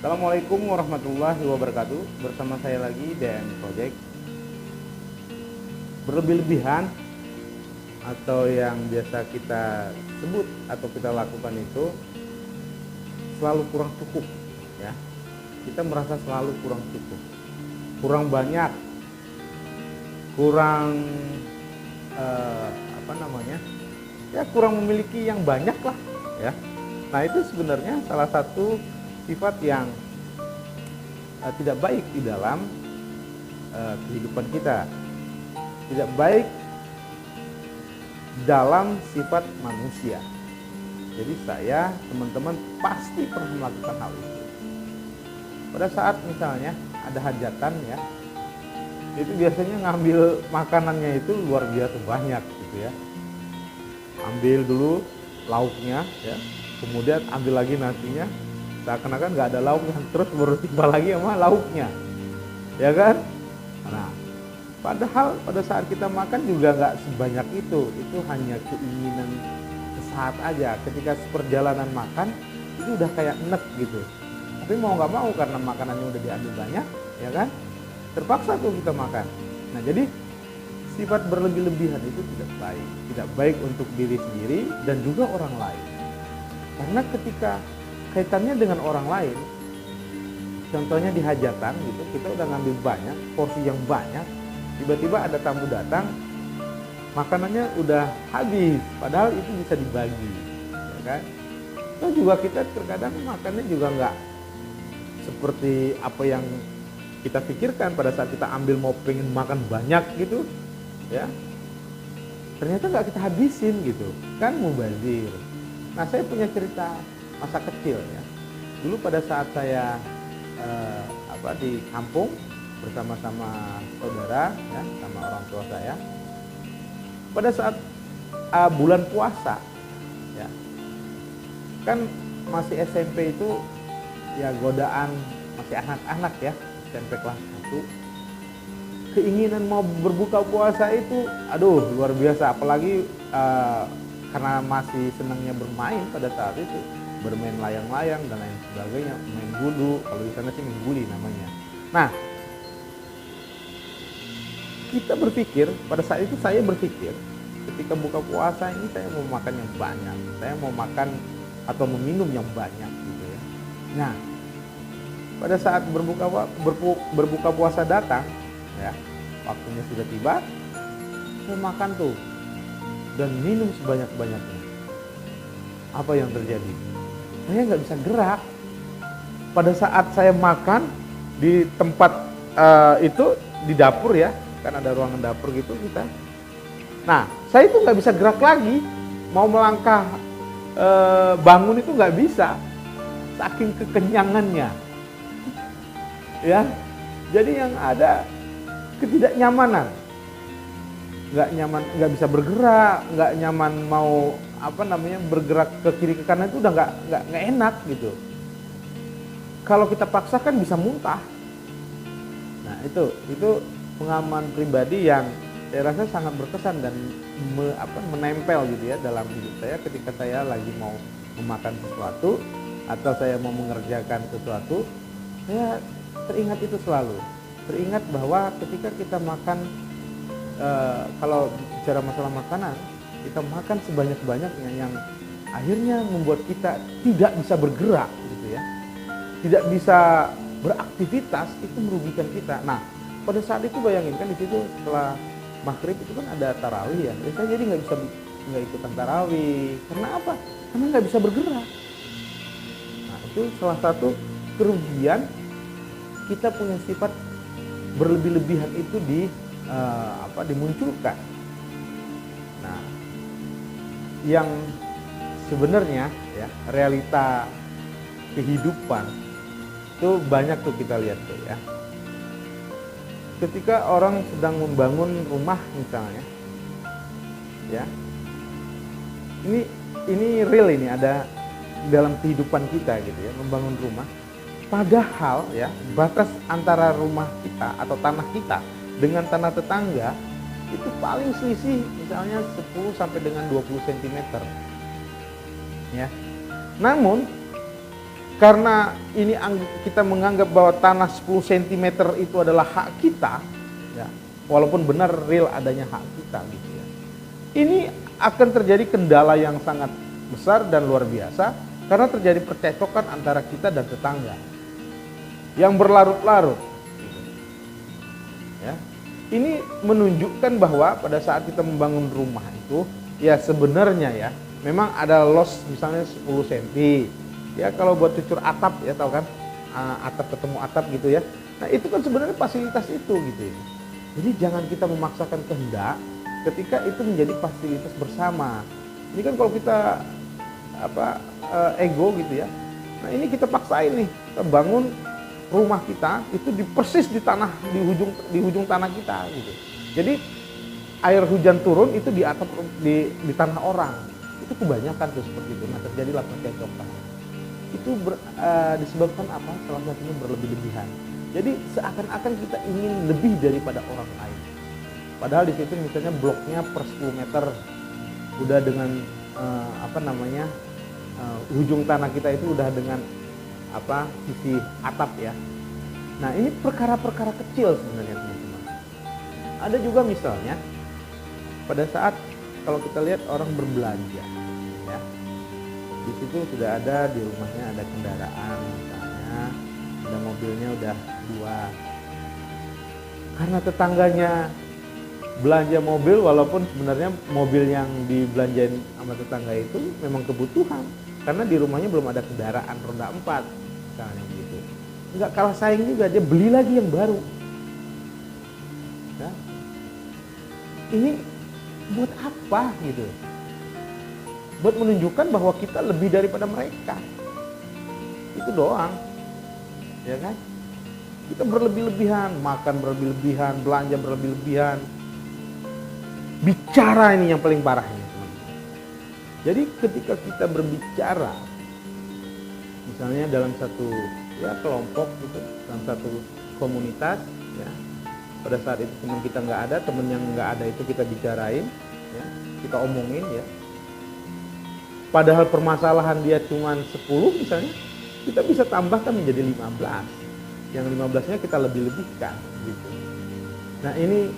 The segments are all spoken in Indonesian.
Assalamualaikum warahmatullahi wabarakatuh. Bersama saya lagi DM Project. Berlebih-lebihan atau yang biasa kita sebut atau kita lakukan itu selalu kurang cukup, ya. Kita merasa selalu kurang cukup, kurang banyak, kurang ya kurang memiliki yang banyak lah, ya. Nah, itu sebenarnya salah satu sifat yang tidak baik di dalam kehidupan kita, tidak baik dalam sifat manusia. Jadi saya, teman-teman pasti pernah melakukan hal itu. Pada saat misalnya ada hajatan, ya, itu biasanya ngambil makanannya itu luar biasa banyak gitu, ya. Ambil dulu lauknya, ya, kemudian ambil lagi nasinya, seakan-akan nggak ada lauknya, terus baru tiba lagi sama lauknya, ya kan? Nah, padahal pada saat kita makan juga nggak sebanyak itu hanya keinginan sesaat aja. Ketika perjalanan makan itu udah kayak enek gitu, tapi mau nggak mau karena makanannya udah diambil banyak, ya kan? Terpaksa tuh kita makan. Nah, jadi sifat berlebih-lebihan itu tidak baik untuk diri sendiri dan juga orang lain. Karena ketika kaitannya dengan orang lain, contohnya di hajatan gitu, kita udah ngambil banyak, porsi yang banyak, tiba-tiba ada tamu datang, makanannya udah habis, padahal itu bisa dibagi, ya kan? Terus juga kita terkadang makannya juga nggak seperti apa yang kita pikirkan pada saat kita ambil mau pengen makan banyak gitu, ya. Ternyata nggak kita habisin gitu, kan mubazir. Nah, saya punya cerita masa kecil, ya. Dulu pada saat saya di kampung bersama-sama saudara, ya, sama orang tua saya. Pada saat bulan puasa, ya, kan masih SMP itu ya godaan masih anak-anak, ya, SMP kelas 1. Keinginan mau berbuka puasa itu aduh luar biasa, apalagi karena masih senangnya bermain pada saat itu, bermain layang-layang dan lain sebagainya, main gudu, kalau di sana sih main guli namanya. Nah, kita berpikir, pada saat itu saya berpikir, ketika buka puasa ini saya mau makan yang banyak, saya mau makan atau meminum yang banyak gitu, ya. Nah, pada saat berbuka puasa datang, ya, waktunya sudah tiba, saya makan tuh dan minum sebanyak-banyaknya. Apa yang terjadi? Saya nggak bisa gerak. Pada saat saya makan di tempat itu di dapur, ya, kan ada ruangan dapur gitu kita. Nah, saya itu nggak bisa gerak lagi, mau melangkah bangun itu nggak bisa, saking kekenyangannya, ya. Jadi yang ada ketidaknyamanan, nggak nyaman, nggak bisa bergerak, nggak nyaman mau bergerak ke kiri ke kanan, itu udah nggak enak gitu. Kalau kita paksakan bisa muntah. Nah, itu pengalaman pribadi yang saya rasa sangat berkesan dan menempel gitu, ya, dalam hidup saya. Ketika saya lagi mau memakan sesuatu atau saya mau mengerjakan sesuatu, saya teringat itu selalu. Teringat bahwa ketika kita makan, kalau bicara masalah makanan, kita makan sebanyak-banyaknya yang akhirnya membuat kita tidak bisa bergerak gitu, ya, tidak bisa beraktivitas, itu merugikan kita. Nah, pada saat itu bayangin kan di situ setelah maghrib itu kan ada tarawih, ya, saya jadi nggak ikutan tarawih. Karena apa? Karena nggak bisa bergerak. Nah, itu salah satu kerugian kita punya sifat berlebih-lebihan itu dimunculkan. Nah, yang sebenarnya, ya, realita kehidupan itu banyak tuh kita lihat tuh, ya. Ketika orang sedang membangun rumah misalnya, ya, ini real, ini ada dalam kehidupan kita gitu, ya, membangun rumah. Padahal, ya, batas antara rumah kita atau tanah kita dengan tanah tetangga itu paling selisih misalnya 10 sampai dengan 20 cm. Ya. Namun karena ini kita menganggap bahwa tanah 10 cm itu adalah hak kita, ya, walaupun benar real adanya hak kita gitu ya. Ini akan terjadi kendala yang sangat besar dan luar biasa karena terjadi percecokan antara kita dan tetangga yang berlarut-larut. Ya. Ini menunjukkan bahwa pada saat kita membangun rumah itu, ya sebenarnya ya, memang ada loss misalnya 10 cm. Ya kalau buat cucur atap ya, tahu kan, atap ketemu atap gitu ya. Nah itu kan sebenarnya fasilitas itu gitu ya. Jadi jangan kita memaksakan kehendak ketika itu menjadi fasilitas bersama. Ini kan kalau kita ego gitu ya. Nah ini kita paksain nih, kita bangun rumah kita itu persis di ujung tanah kita gitu. Jadi air hujan turun itu di atap di tanah orang. Itu kebanyakan tuh seperti itu. Nah terjadilah percecokan. Itu disebabkan apa? Salah satunya berlebih-lebihan. Jadi seakan-akan kita ingin lebih daripada orang lain. Padahal di situ misalnya bloknya per 10 meter udah dengan ujung tanah kita itu udah dengan sisi atap ya. Nah ini perkara-perkara kecil sebenarnya teman-teman. Ada juga misalnya pada saat kalau kita lihat orang berbelanja, ya, di situ sudah ada di rumahnya ada kendaraan misalnya, ada mobilnya udah 2. Karena tetangganya belanja mobil, walaupun sebenarnya mobil yang dibelanjain sama tetangga itu memang kebutuhan, karena di rumahnya belum ada kendaraan roda 4 misalnya gitu. Nggak kalah saing juga, dia beli lagi yang baru. Ya. Ini buat apa gitu? Buat menunjukkan bahwa kita lebih daripada mereka. Itu doang. Ya kan? Kita berlebih-lebihan, makan berlebih-lebihan, belanja berlebih-lebihan. Bicara ini yang paling parah ini, teman-teman. Jadi ketika kita berbicara, misalnya dalam satu kelompok gitu, dalam satu komunitas, ya, pada saat itu teman kita nggak ada, teman yang nggak ada itu kita bicarain, ya, kita omongin ya. Padahal permasalahan dia cuma 10 misalnya, kita bisa tambahkan menjadi 15. Yang 15-nya kita lebih-lebihkan gitu. Nah ini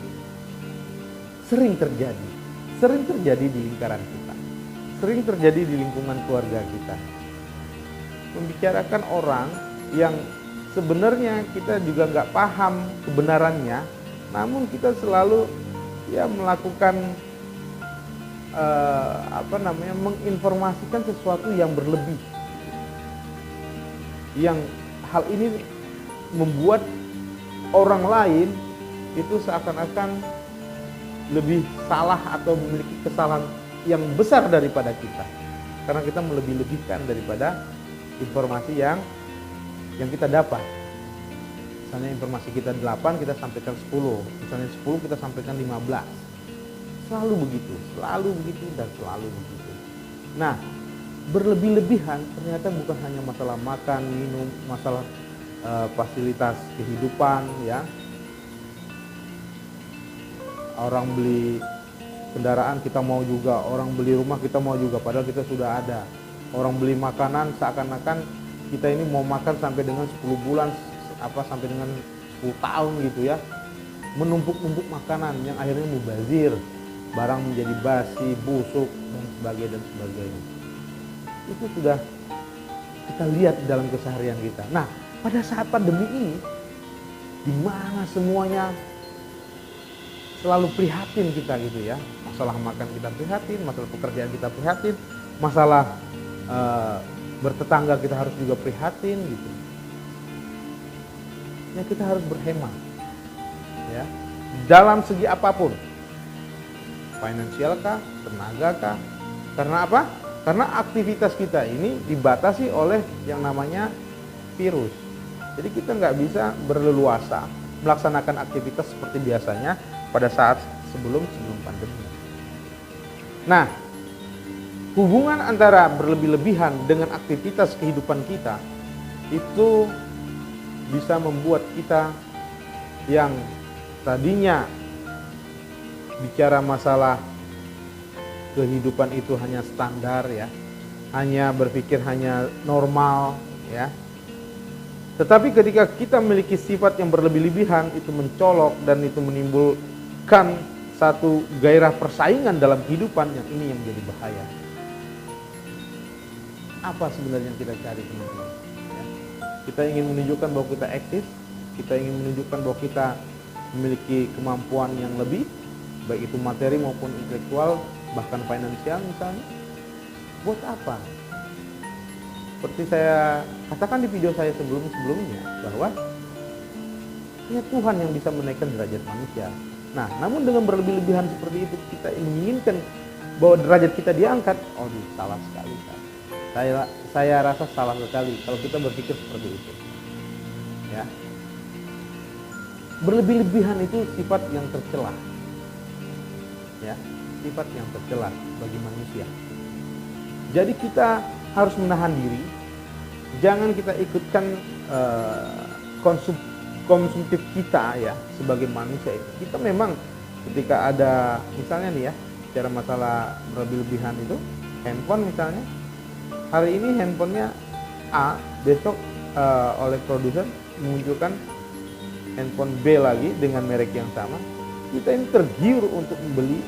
sering terjadi di lingkaran kita, sering terjadi di lingkungan keluarga kita. Membicarakan orang yang sebenarnya kita juga nggak paham kebenarannya, namun kita selalu ya melakukan menginformasikan sesuatu yang berlebih, yang hal ini membuat orang lain itu seakan-akan lebih salah atau memiliki kesalahan yang besar daripada kita, karena kita melebih-lebihkan daripada informasi yang kita dapat. Misalnya informasi kita 8, kita sampaikan 10, misalnya 10 kita sampaikan 15. Selalu begitu dan selalu begitu. Nah, berlebih-lebihan ternyata bukan hanya masalah makan, minum, masalah fasilitas kehidupan ya. Orang beli kendaraan kita mau juga, orang beli rumah kita mau juga, padahal kita sudah ada. Orang beli makanan seakan-akan kita ini mau makan sampai dengan 10 bulan, sampai dengan 10 tahun gitu ya. Menumpuk-numpuk makanan yang akhirnya mubazir, barang menjadi basi, busuk dan sebagainya. Itu sudah kita lihat dalam keseharian kita. Nah, pada saat pandemi ini, di mana semuanya selalu prihatin kita gitu ya, masalah makan kita prihatin, masalah pekerjaan kita prihatin, masalah bertetangga kita harus juga prihatin gitu. Ya kita harus berhemat, ya dalam segi apapun, finansial kah, tenaga kah. Karena apa? Karena aktivitas kita ini dibatasi oleh yang namanya virus. Jadi kita nggak bisa berleluasa melaksanakan aktivitas seperti biasanya pada saat sebelum pandemi. Nah, hubungan antara berlebih-lebihan dengan aktivitas kehidupan kita itu bisa membuat kita yang tadinya bicara masalah kehidupan itu hanya standar ya, hanya berpikir hanya normal ya. Tetapi ketika kita memiliki sifat yang berlebih-lebihan, itu mencolok dan itu menimbulkan satu gairah persaingan dalam kehidupan, yang ini yang menjadi bahaya. Apa sebenarnya yang kita cari, teman-teman? Ya. Kita ingin menunjukkan bahwa kita eksis, kita ingin menunjukkan bahwa kita memiliki kemampuan yang lebih, baik itu materi maupun intelektual, bahkan finansial misalnya. Buat apa? Seperti saya katakan di video saya sebelumnya, bahwa hanya Tuhan yang bisa menaikkan derajat manusia. Nah, namun dengan berlebih-lebihan seperti itu, kita menginginkan bahwa derajat kita diangkat. Oh, salah sekali. Saya rasa salah sekali kalau kita berpikir seperti itu. Ya. Berlebih-lebihan itu sifat yang tercela. Ya, sifat yang tercela bagi manusia. Jadi kita harus menahan diri, jangan kita ikutkan konsumtif kita ya sebagai manusia itu. Kita memang ketika ada misalnya nih ya, bicara masalah berlebih-lebihan itu, handphone misalnya, hari ini handphonenya A, besok oleh produsen menunjukkan handphone B lagi dengan merek yang sama, kita ini tergiur untuk membeli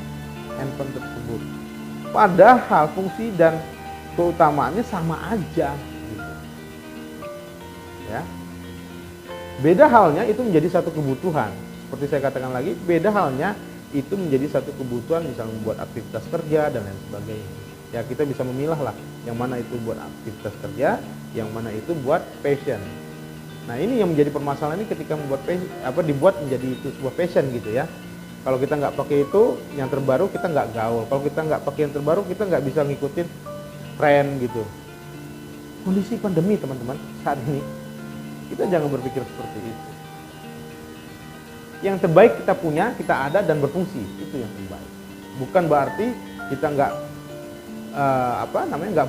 handphone tersebut. Padahal fungsi dan keutamaannya sama aja gitu. Ya. Beda halnya itu menjadi satu kebutuhan. Seperti saya katakan lagi, beda halnya itu menjadi satu kebutuhan, misalnya membuat aktivitas kerja dan lain sebagainya. Ya, kita bisa memilah lah yang mana itu buat aktivitas kerja, yang mana itu buat passion. Nah, ini yang menjadi permasalahan ini ketika dibuat menjadi itu sebuah passion gitu ya. Kalau kita nggak pakai itu, yang terbaru kita nggak gaul. Kalau kita nggak pakai yang terbaru, kita nggak bisa ngikutin tren gitu. Kondisi pandemi teman-teman saat ini, kita jangan berpikir seperti itu. Yang terbaik kita punya, kita ada dan berfungsi, itu yang terbaik. Bukan berarti kita nggak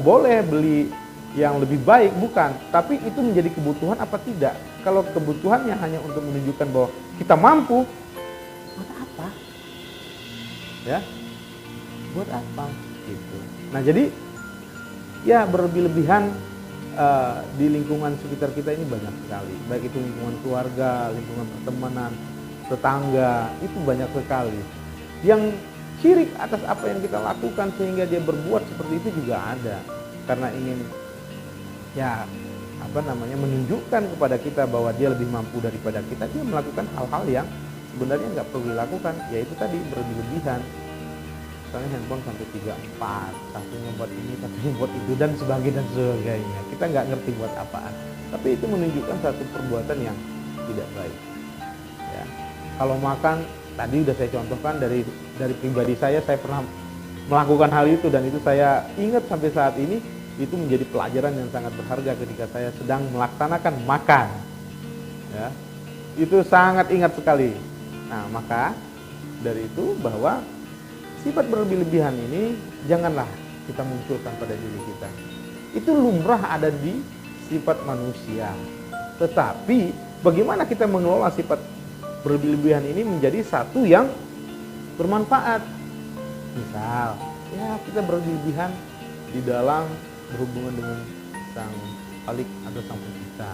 boleh beli yang lebih baik, bukan. Tapi itu menjadi kebutuhan apa tidak? Kalau kebutuhannya hanya untuk menunjukkan bahwa kita mampu, buat apa? Ya, buat apa? Gitu. Nah, jadi ya berlebih-lebihan di lingkungan sekitar kita ini banyak sekali, baik itu lingkungan keluarga, lingkungan pertemanan, tetangga, itu banyak sekali yang syirik atas apa yang kita lakukan sehingga dia berbuat seperti itu juga ada, karena ingin menunjukkan kepada kita bahwa dia lebih mampu daripada kita, dia melakukan hal-hal yang sebenarnya nggak perlu dilakukan, yaitu tadi berlebih-lebihan. Misalnya handphone sampai 3-4, satunya buat ini, satunya buat itu, dan sebagainya. Kita nggak ngerti buat apaan, tapi itu menunjukkan satu perbuatan yang tidak baik. Ya. Kalau makan, tadi udah saya contohkan dari pribadi saya pernah melakukan hal itu, dan itu saya ingat sampai saat ini, itu menjadi pelajaran yang sangat berharga ketika saya sedang melaksanakan makan. Ya. Itu sangat ingat sekali. Nah, maka dari itu bahwa sifat berlebih-lebihan ini janganlah kita munculkan pada diri kita. Itu lumrah ada di sifat manusia. Tetapi bagaimana kita mengelola sifat berlebih-lebihan ini menjadi satu yang bermanfaat. Misal, ya kita berlebihan di dalam berhubungan dengan sang Khalik atau sang pencipta.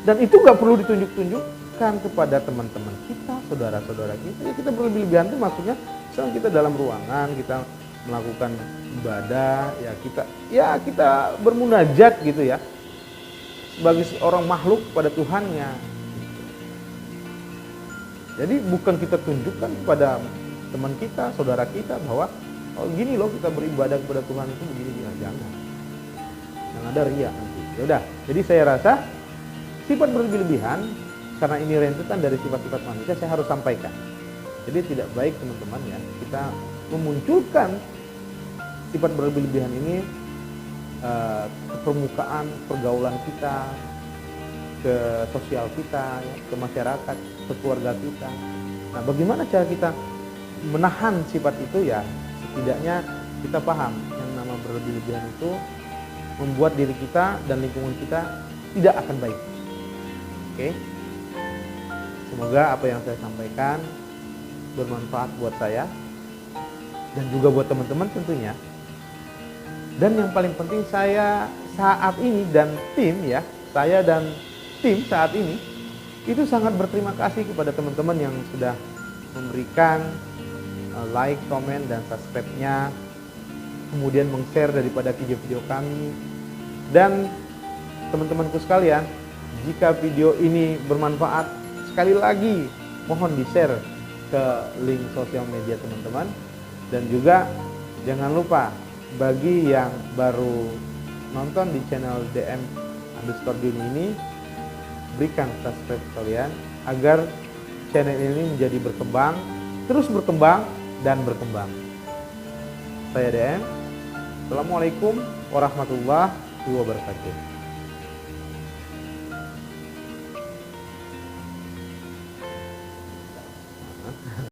Dan itu gak perlu ditunjuk-tunjukkan kepada teman-teman kita, saudara-saudara kita. Ya, kita berlebih-lebihan itu maksudnya misalnya kita dalam ruangan, kita melakukan ibadah, ya kita bermunajat gitu ya, sebagai seorang makhluk pada Tuhannya. Jadi bukan kita tunjukkan kepada teman kita, saudara kita bahwa oh gini loh kita beribadah kepada Tuhan itu begini, jangan. Yang ada riya nanti. Ya udah. Jadi saya rasa sifat berlebihan, karena ini rentetan dari sifat-sifat manusia, saya harus sampaikan. Jadi tidak baik teman-teman ya, kita memunculkan sifat berlebihan ini ke permukaan pergaulan kita, ke sosial kita, ya, ke masyarakat, ke keluarga kita. Nah, bagaimana cara kita menahan sifat itu ya? Setidaknya kita paham yang nama berlebihan itu membuat diri kita dan lingkungan kita tidak akan baik. Oke? Semoga apa yang saya sampaikan bermanfaat buat saya dan juga buat teman-teman tentunya. Dan yang paling penting, saya saat ini dan tim ya saya dan tim saat ini itu sangat berterima kasih kepada teman-teman yang sudah memberikan like, komen, dan subscribe-nya, kemudian meng-share daripada video-video kami. Dan teman-temanku sekalian, jika video ini bermanfaat, sekali lagi mohon di-share ke link sosial media teman-teman. Dan juga jangan lupa bagi yang baru nonton di channel DM_Duni ini, berikan subscribe kalian agar channel ini menjadi berkembang, terus berkembang dan berkembang. Saya DM. Assalamualaikum warahmatullahi wabarakatuh.